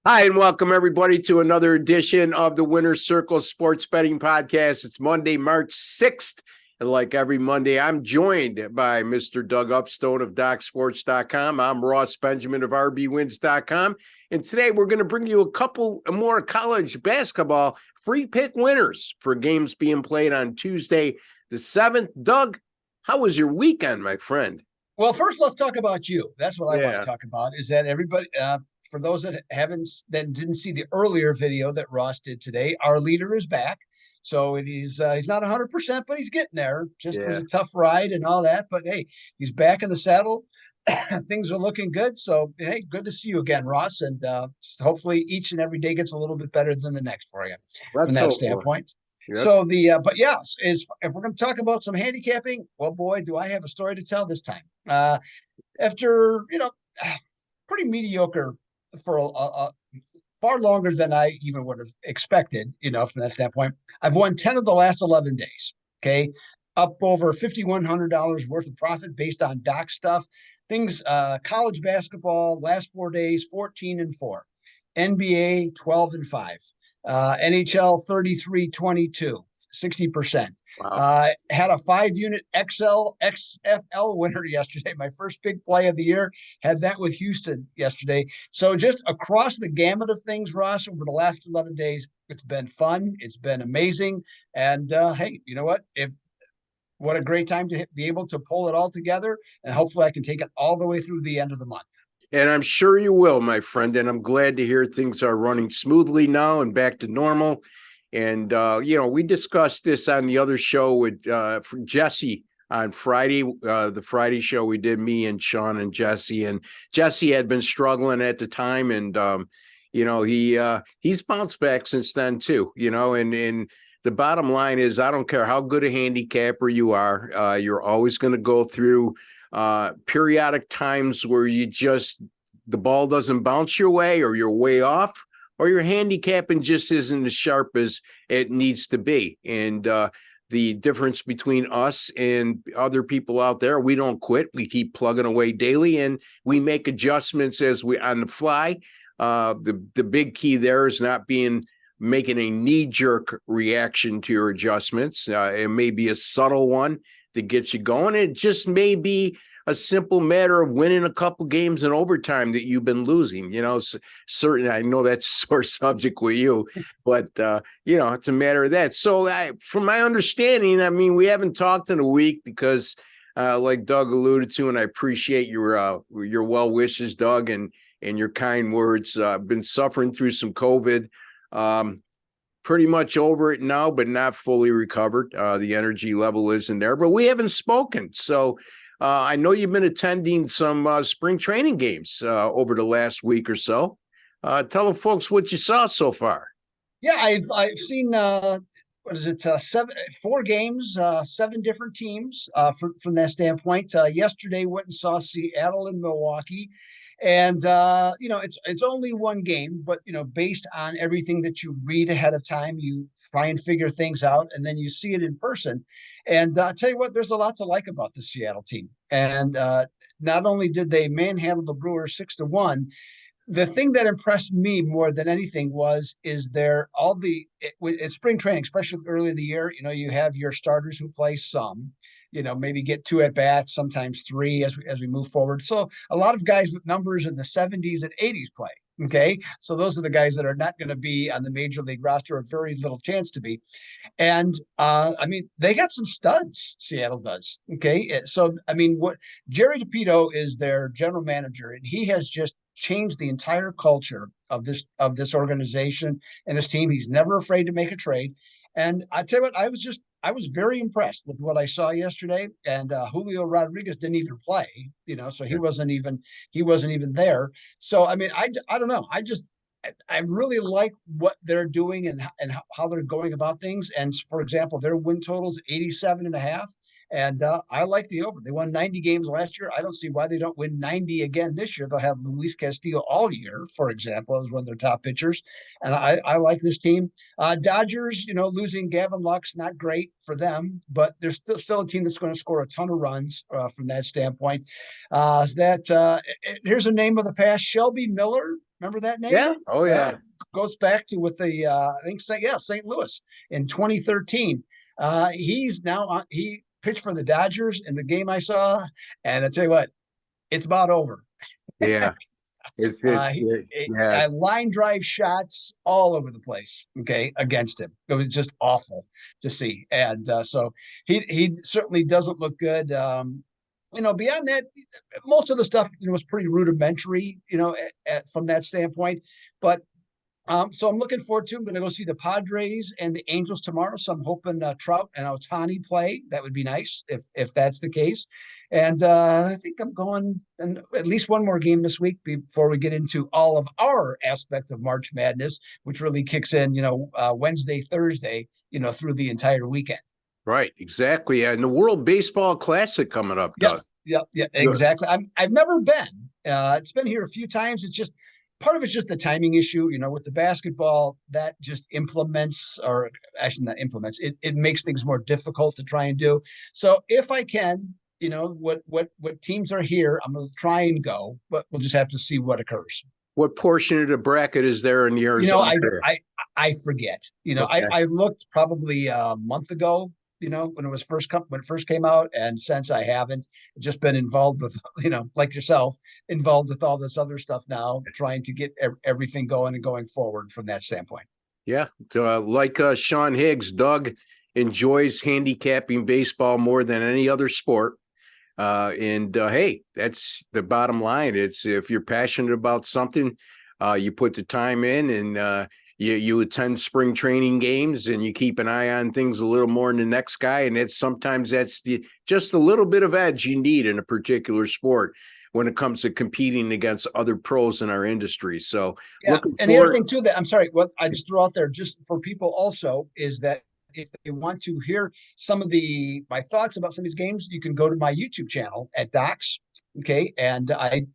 Hi, and welcome everybody to another edition of the Winner's Circle Sports Betting Podcast. It's Monday, March 6th. And like every Monday, I'm joined by Mr. Doug Upstone of DocSports.com. I'm Ross Benjamin of RBWins.com. And today we're going to bring you a couple more college basketball free pick winners for games being played on Tuesday, the 7th. Doug, how was your weekend, my friend? Well, first, let's talk about you. That's what I want to talk about, is that everybody, for those that didn't see the earlier video that Ross did today, our leader is back. So he's not 100%, but he's getting there. Just was a tough ride and all that. But hey, he's back in the saddle. Things are looking good. So, hey, good to see you again, Ross. And hopefully each and every day gets a little bit better than the next for you from that standpoint. Yep. So but yeah, if we're going to talk about some handicapping, well, boy, do I have a story to tell this time. After, pretty mediocre for a far longer than I even would have expected, from that standpoint, I've won 10 of the last 11 days. Okay. Up over $5,100 worth of profit based on doc stuff. Things, college basketball, last 4 days, 14-4. NBA, 12-5. NHL 33-22, 60%. Wow. Had a 5-unit XFL winner yesterday. My first big play of the year. Had that with Houston yesterday. So just across the gamut of things, Ross, over the last 11 days, it's been fun. It's been amazing. And hey, you know what? What a great time to be able to pull it all together. And hopefully I can take it all the way through the end of the month. And I'm sure you will, my friend. And I'm glad to hear things are running smoothly now and back to normal. And, we discussed this on the other show with Jesse on Friday, the Friday show we did, me and Sean and Jesse. And Jesse had been struggling at the time. And, he's bounced back since then, too, and the bottom line is I don't care how good a handicapper you are. You're always going to go through periodic times where the ball doesn't bounce your way, or you're way off, or your handicapping just isn't as sharp as it needs to be. And the difference between us and other people out there, we don't quit. We keep plugging away daily, and we make adjustments on the fly. The big key there is not making a knee-jerk reaction to your adjustments. It may be a subtle one that gets you going. It just may be a simple matter of winning a couple games in overtime that you've been losing. Certainly, I know that's a sore subject with you, but it's a matter of that. So from my understanding, we haven't talked in a week because like Doug alluded to, and I appreciate your well wishes, Doug, and your kind words. I've been suffering through some COVID. Pretty much over it now, but not fully recovered. The energy level isn't there, but we haven't spoken. So I know you've been attending some spring training games over the last week or so. Tell the folks what you saw so far. Yeah, I've seen what is it? 4 games, 7 different teams from that standpoint. Yesterday went and saw Seattle and Milwaukee. And it's only one game, but based on everything that you read ahead of time, you try and figure things out, and then you see it in person. And I'll tell you what, there's a lot to like about the Seattle team. And not only did they manhandle the Brewers 6-1, the thing that impressed me more than anything is in spring training, especially early in the year, you have your starters who play some, maybe get 2 at bats, sometimes 3 as we move forward. So a lot of guys with numbers in the 70s and 80s play. Okay. So those are the guys that are not going to be on the major league roster, or very little chance to be. And they got some studs, Seattle does. Okay. So, what Jerry DePito is their general manager, and he has just changed the entire culture of this organization and his team. He's never afraid to make a trade. And I tell you what, I was very impressed with what I saw yesterday. And Julio Rodriguez didn't even play, so he wasn't even there. So I don't know. I really like what they're doing and how they're going about things. And for example, their win totals 87.5. And I like the over. They won 90 games last year. I don't see why they don't win 90 again this year. They'll have Luis Castillo all year, for example, as one of their top pitchers. And I like this team. Dodgers, losing Gavin Lux, not great for them, but they're still a team that's going to score a ton of runs from that standpoint. Here's a name of the past, Shelby Miller. Remember that name? Yeah. Oh yeah. Goes back to with the I think St. Louis in 2013. He's now he pitched for the Dodgers in the game I saw, and I tell you what, it's about over. Yeah. Yes. Line drive shots all over the place. Okay, against him, it was just awful to see, and so he certainly doesn't look good. Beyond that, most of the stuff was pretty rudimentary. From that standpoint, but so I'm looking forward to. I'm going to go see the Padres and the Angels tomorrow. So I'm hoping Trout and Ohtani play. That would be nice if that's the case. And I think I'm going and at least one more game this week before we get into all of our aspect of March Madness, which really kicks in, Wednesday, Thursday, through the entire weekend. Right. Exactly. And the World Baseball Classic coming up, Doug. Yeah, exactly. I've never been. It's been here a few times. It's just part of it's just the timing issue, with the basketball that just implements, or actually not implements, it makes things more difficult to try and do. So if I can, what teams are here, I'm going to try and go, but we'll just have to see what occurs. What portion of the bracket is there in the Arizona? I forget. Okay. I looked probably a month ago, when it first came out, and since I haven't just been involved with, like yourself, involved with all this other stuff now, trying to get everything going and going forward from that standpoint. Yeah. Like Sean Higgs, Doug enjoys handicapping baseball more than any other sport. Hey, that's the bottom line. It's if you're passionate about something, you put the time in, and you attend spring training games, and you keep an eye on things a little more than the next guy. And sometimes that's just a little bit of edge you need in a particular sport when it comes to competing against other pros in our industry. So yeah, and the other thing too that I'm sorry, what I just threw out there just for people also is that if they want to hear some of my thoughts about some of these games, you can go to my YouTube channel at Docs. Okay. And I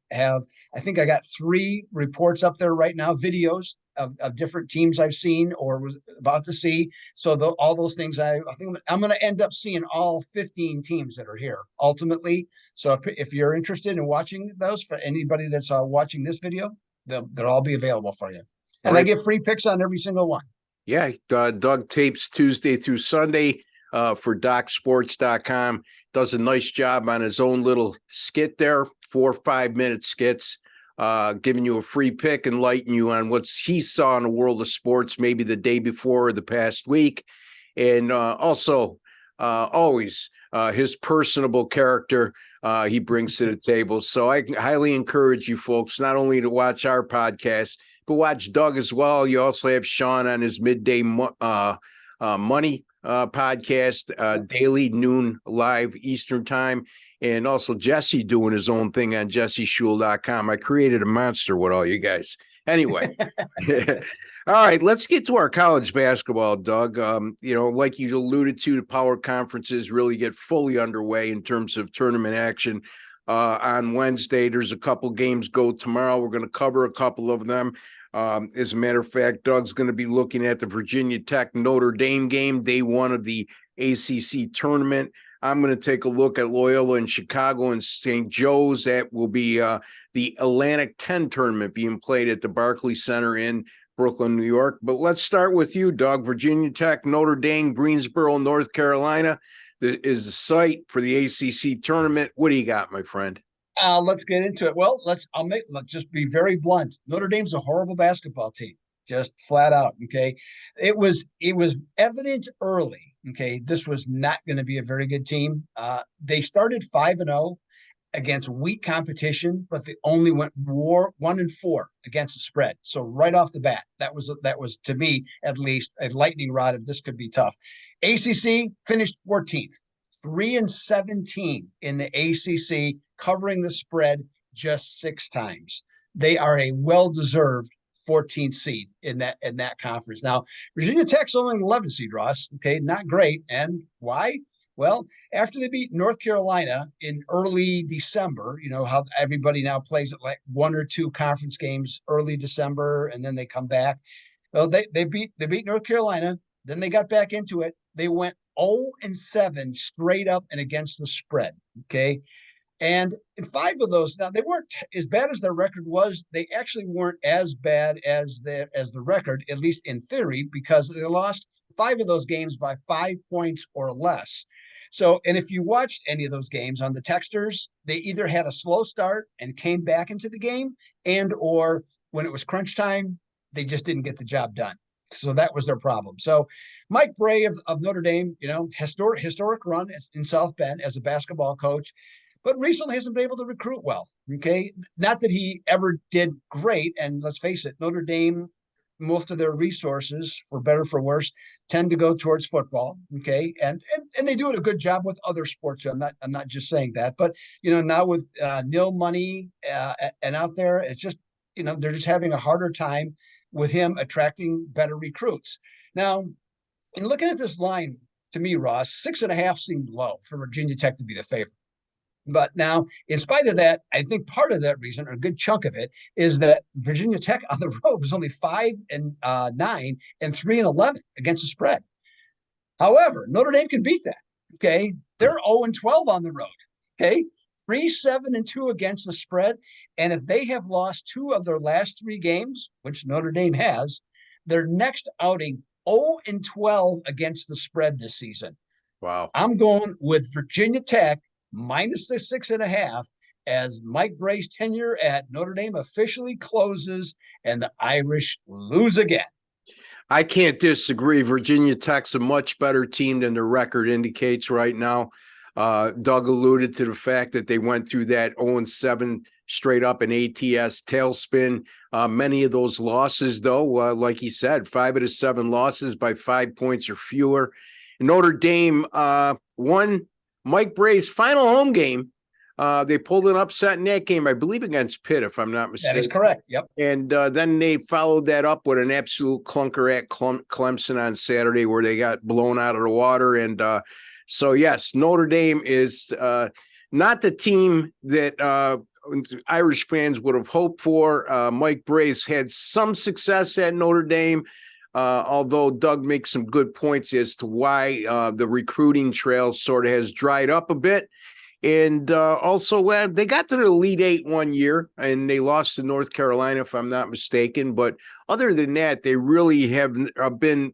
think I got 3 reports up there right now, videos of different teams I've seen or was about to see. So all those things, I think I'm going to end up seeing all 15 teams that are here ultimately. So if you're interested in watching those, for anybody that's watching this video, they'll all be available for you. And I get free picks on every single one. Yeah, Doug tapes Tuesday through Sunday for DocSports.com. Does a nice job on his own little skit there, 4 or 5 minute skits, giving you a free pick, enlightening you on what he saw in the world of sports, maybe the day before or the past week. And also, always his personable character he brings to the table. So I highly encourage you folks not only to watch our podcast, but watch Doug as well. You also have Sean on his midday money podcast, daily noon live Eastern time. And also Jesse doing his own thing on jesseshul.com. I created a monster with all you guys. Anyway. All right, let's get to our college basketball, Doug. Like you alluded to, the power conferences really get fully underway in terms of tournament action. On Wednesday, there's a couple games go tomorrow. We're going to cover a couple of them. As a matter of fact, Doug's going to be looking at the Virginia Tech Notre Dame game, day 1 of the ACC tournament. I'm going to take a look at Loyola in Chicago and St. Joe's. That will be the Atlantic 10 tournament being played at the Barclays Center in Brooklyn, New York. But let's start with you, Doug. Virginia Tech, Notre Dame, Greensboro, North Carolina is the site for the ACC tournament. What do you got, my friend? Let's get into it. Well, let's just be very blunt. Notre Dame's a horrible basketball team, just flat out. Okay. It was evident early. Okay. This was not going to be a very good team. They started 5-0 against weak competition, but they only went 1-4 against the spread. So right off the bat, that was to me, at least, a lightning rod of this could be tough. ACC finished 14th, 3-17 in the ACC, covering the spread just 6 times. They are a well-deserved 14th seed in that conference. Now, Virginia Tech's only an 11 seed, Ross. Okay, not great. And why? Well, after they beat North Carolina in early December, how everybody now plays at like 1 or 2 conference games early December, and then they come back. Well, they beat North Carolina. Then they got back into it. They went 0-7 straight up and against the spread. Okay. And in 5 of those, now they weren't as bad as their record was. They actually weren't as bad as the record, at least in theory, because they lost 5 of those games by 5 points or less. So, and if you watched any of those games on the Texters, they either had a slow start and came back into the game, and or when it was crunch time, they just didn't get the job done. So that was their problem. So Mike Bray of Notre Dame, historic run in South Bend as a basketball coach, but recently hasn't been able to recruit well. Okay. Not that he ever did great. And let's face it, Notre Dame, most of their resources, for better for worse, tend to go towards football. Okay. And they do a good job with other sports. I'm not just saying that, but now with nil money and out there, it's just, they're just having a harder time with him attracting better recruits. Now, in looking at this line, to me, Ross, 6.5 seemed low for Virginia Tech to be the favorite. But now, in spite of that, I think part of that reason, or a good chunk of it, is that Virginia Tech on the road was only 5-9 and 3-11 against the spread. However, Notre Dame can beat that. Okay, they're 0-12 on the road. Okay, 3-7-2 against the spread, and if they have lost 2 of their last 3 games, which Notre Dame has, their next outing 0-12 against the spread this season. Wow. I'm going with Virginia Tech minus the 6.5 as Mike Bray's tenure at Notre Dame officially closes and the Irish lose again. I can't disagree. Virginia Tech's a much better team than their record indicates right now. Doug alluded to the fact that they went through that 0-7 straight up an ATS tailspin. Many of those losses, though, like he said, 5 of the 7 losses by 5 points or fewer. Notre Dame won Mike Bray's final home game. They pulled an upset in that game, I believe, against Pitt, if I'm not mistaken. That is correct. Yep. And then they followed that up with an absolute clunker at Clemson on Saturday, where they got blown out of the water. And so, yes, Notre Dame is not the team that Irish fans would have hoped for. Mike Bray's had some success at Notre Dame. Although Doug makes some good points as to why the recruiting trail sort of has dried up a bit. And also, they got to the Elite Eight one year, and they lost to North Carolina, if I'm not mistaken. But other than that, they really have been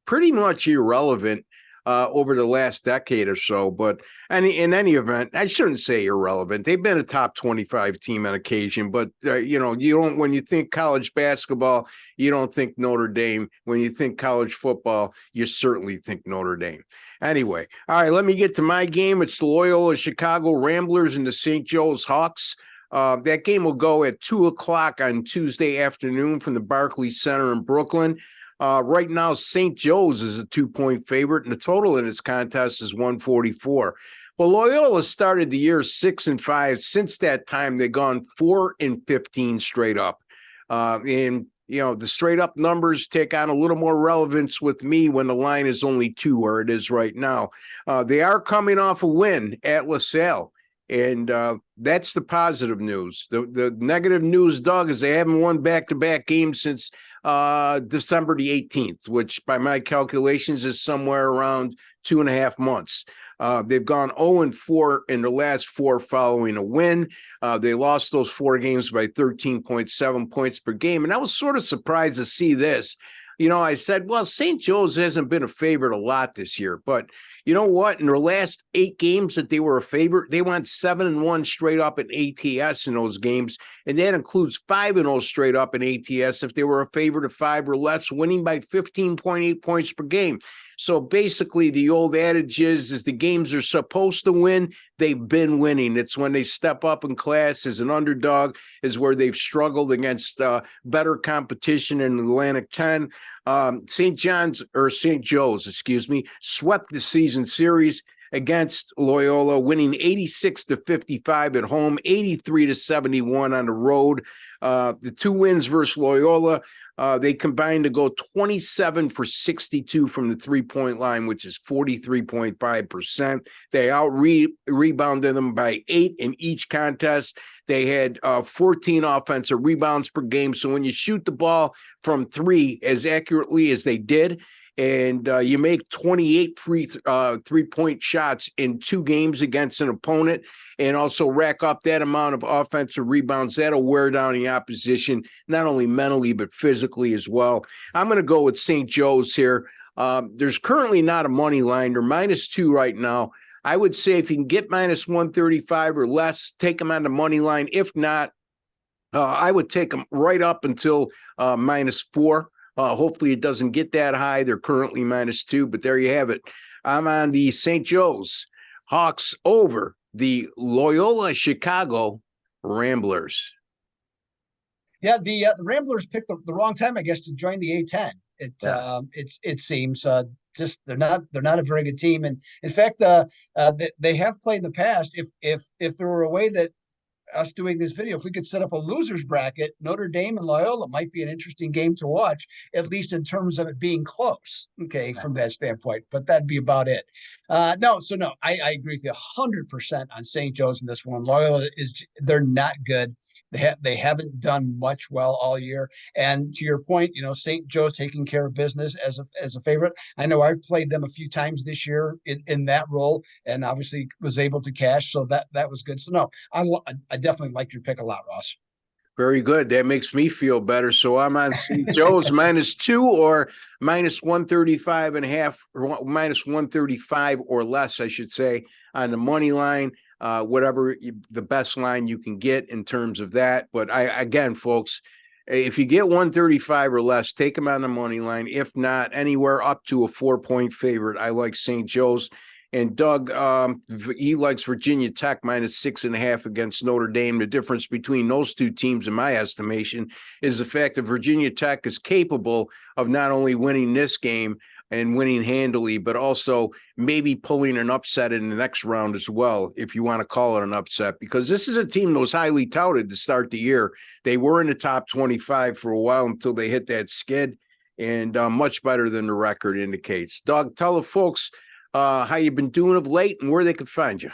pretty much irrelevant over the last decade or so. But in any event, I shouldn't say irrelevant. They've been a top 25 team on occasion, but you don't. When you think college basketball, you don't think Notre Dame. When you think college football, you certainly think Notre Dame. Anyway, all right, let me get to my game. It's the Loyola-Chicago Ramblers and the St. Joe's Hawks. That game will go at 2:00 on Tuesday afternoon from the Barclays Center in Brooklyn. Right now, St. Joe's is a 2-point favorite, and the total in this contest is 144. Well, Loyola started the year 6-5. Since that time, they've gone 4-15 straight up. And the straight up numbers take on a little more relevance with me when the line is only 2, where it is right now. They are coming off a win at LaSalle, and that's the positive news. The negative news, Doug, is they haven't won back-to-back games since December the 18th, which by my calculations is somewhere around 2.5 months. They've gone 0-4 in the last 4 following a win. They lost those 4 games by 13.7 points per game. And I was sort of surprised to see this. I said, well, St. Joe's hasn't been a favorite a lot this year. But you know what? In their last 8 games that they were a favorite, they went 7-1 straight up in ATS in those games. And that includes 5-0 straight up in ATS if they were a favorite of 5 or less, winning by 15.8 points per game. So basically, the old adage is the games are supposed to win. They've been winning. It's when they step up in class as an underdog is where they've struggled against better competition in Atlantic 10. St. Joe's, swept the season series against Loyola, winning 86-55 at home, 83-71 on the road. The 2 wins versus Loyola, they combined to go 27 for 62 from the 3-point line, which is 43.5%. They rebounded them by 8 in each contest. They had 14 offensive rebounds per game. So when you shoot the ball from 3 as accurately as they did, and you make 28 free 3-point shots in 2 games against an opponent, and also rack up that amount of offensive rebounds, that'll wear down the opposition, not only mentally, but physically as well. I'm going to go with St. Joe's here. There's currently not a money line. They're -2 right now. I would say if you can get -135 or less, take them on the money line. If not, I would take them right up until -4. Hopefully it doesn't get that high. They're currently -2, but there you have it. I'm on the St. Joe's Hawks over the Loyola-Chicago Ramblers. Yeah, the Ramblers picked the wrong time, I guess, to join the A-10. It seems just they're not a very good team, and in fact, they have played in the past. If there were a way that us doing this video, if we could set up a losers bracket, Notre Dame and Loyola might be an interesting game to watch, at least in terms of it being close. Okay, from that standpoint, but that'd be about it. I agree with you 100% on St. Joe's in this one. Loyola they're not good. They haven't done much well all year. And to your point, St. Joe's taking care of business as a favorite. I know I've played them a few times this year in that role, and obviously was able to cash. So that was good. So no, I definitely like your pick a lot, Ross. Very good. That makes me feel better. So I'm on St. Joe's -2 or -135.5, or -135 or less, I should say, on the money line. Whatever the best line you can get in terms of that. But again, folks, if you get 135 or less, take them on the money line. If not, anywhere up to a 4-point favorite. I like St. Joe's. And Doug, he likes Virginia Tech -6.5 against Notre Dame. The difference between those two teams, in my estimation, is the fact that Virginia Tech is capable of not only winning this game and winning handily, but also maybe pulling an upset in the next round as well, if you want to call it an upset, because this is a team that was highly touted to start the year. They were in the top 25 for a while until they hit that skid, and much better than the record indicates. Doug, tell the folks how you've been doing of late and where they can find you.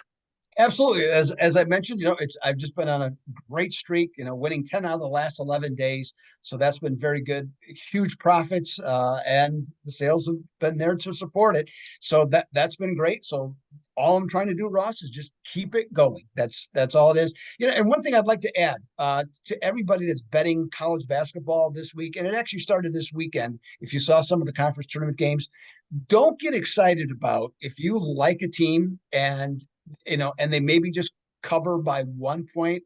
Absolutely. As I mentioned, I've just been on a great streak, winning 10 out of the last 11 days. So that's been very good. Huge profits, and the sales have been there to support it. So that's been great. So all I'm trying to do, Ross, is just keep it going. That's all it is. And one thing I'd like to add to everybody that's betting college basketball this week, and it actually started this weekend. If you saw some of the conference tournament games, don't get excited about if you like a team and they maybe just cover by 1 point,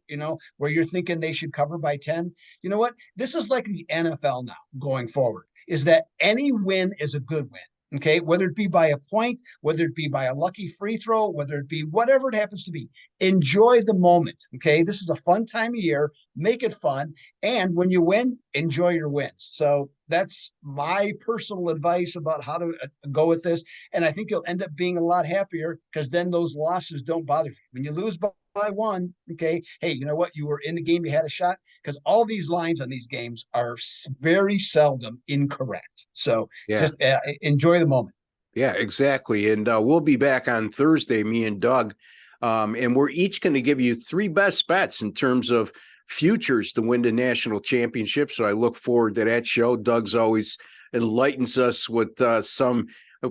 where you're thinking they should cover by 10. You know what? This is like the NFL now going forward, is that any win is a good win. Okay, whether it be by a point, whether it be by a lucky free throw, whether it be whatever it happens to be, enjoy the moment. Okay, this is a fun time of year. Make it fun. And when you win, enjoy your wins. So that's my personal advice about how to go with this. And I think you'll end up being a lot happier because then those losses don't bother you. When you lose by 1, okay, hey, you know what? You were in the game, you had a shot, because all these lines on these games are very seldom incorrect. So just enjoy the moment. Yeah, exactly. And we'll be back on Thursday, me and Doug, and we're each going to give you 3 best bets in terms of futures to win the national championship. So I look forward to that show. Doug's always enlightens us with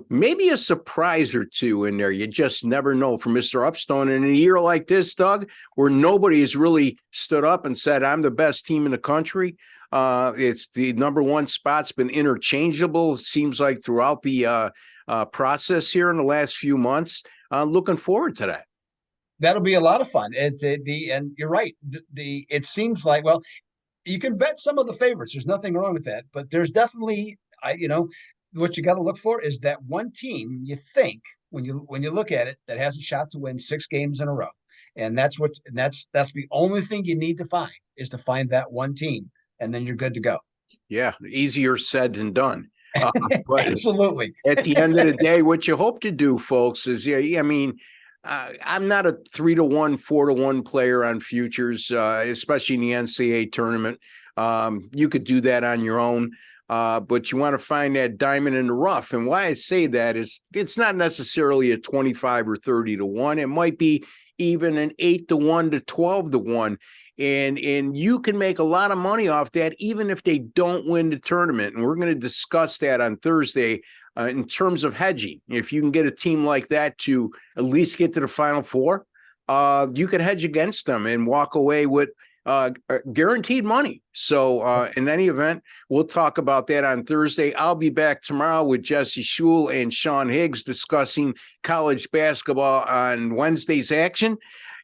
maybe a surprise or two in there. You just never know from Mr. Upstone. And in a year like this, Doug, where nobody has really stood up and said, I'm the best team in the country. It's the number 1 spot's been interchangeable, seems like, throughout the process here in the last few months. Looking forward to that. That'll be a lot of fun. And you're right. It seems like, well, you can bet some of the favorites. There's nothing wrong with that, but there's definitely, what you got to look for is that one team you think when you look at it that has a shot to win 6 games in a row, and that's the only thing you need to find, is to find that one team, and then you're good to go. Yeah, easier said than done. But absolutely. At the end of the day, what you hope to do, folks, is I'm not a 3-1, 4-1 player on futures, especially in the NCAA tournament. You could do that on your own. But you want to find that diamond in the rough. And why I say that is it's not necessarily a 25 or 30-1. It might be even an 8-1 to 12-1. And you can make a lot of money off that, even if they don't win the tournament. And we're going to discuss that on Thursday in terms of hedging. If you can get a team like that to at least get to the Final Four, you could hedge against them and walk away with guaranteed money. So in any event, we'll talk about that on Thursday. I'll be back tomorrow with Jesse Schul and Sean Higgs discussing college basketball on Wednesday's action.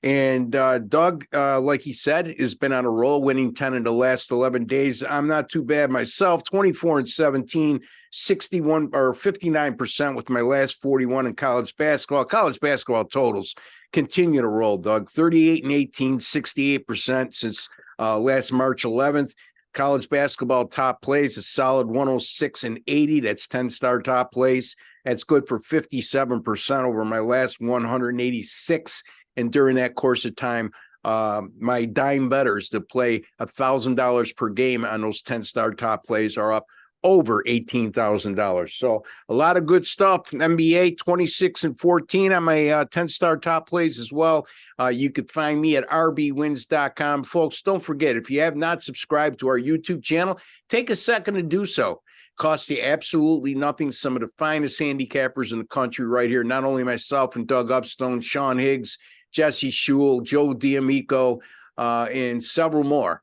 And Doug, like he said, has been on a roll, winning 10 in the last 11 days. I'm not too bad myself, 24-17, 61 or 59% with my last 41 in college basketball. College basketball totals continue to roll, Doug. 38-18, 68% since last March 11th. College basketball top plays a solid 106-80. That's 10-star top plays. That's good for 57% over my last 186. And during that course of time, my dime bettors to play $1,000 per game on those 10-star top plays are up over $18,000. So a lot of good stuff. NBA 26-14 on my 10-star top plays as well. You could find me at rbwins.com. Folks, don't forget, if you have not subscribed to our YouTube channel, take a second to do so. Cost you absolutely nothing. Some of the finest handicappers in the country right here. Not only myself and Doug Upstone, Sean Higgs, Jesse Schul, Joe D'Amico, and several more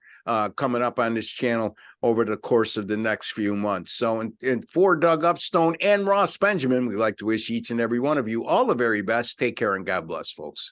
coming up on this channel over the course of the next few months. So, and for Doug Upstone and Ross Benjamin, we'd like to wish each and every one of you all the very best. Take care and God bless, folks.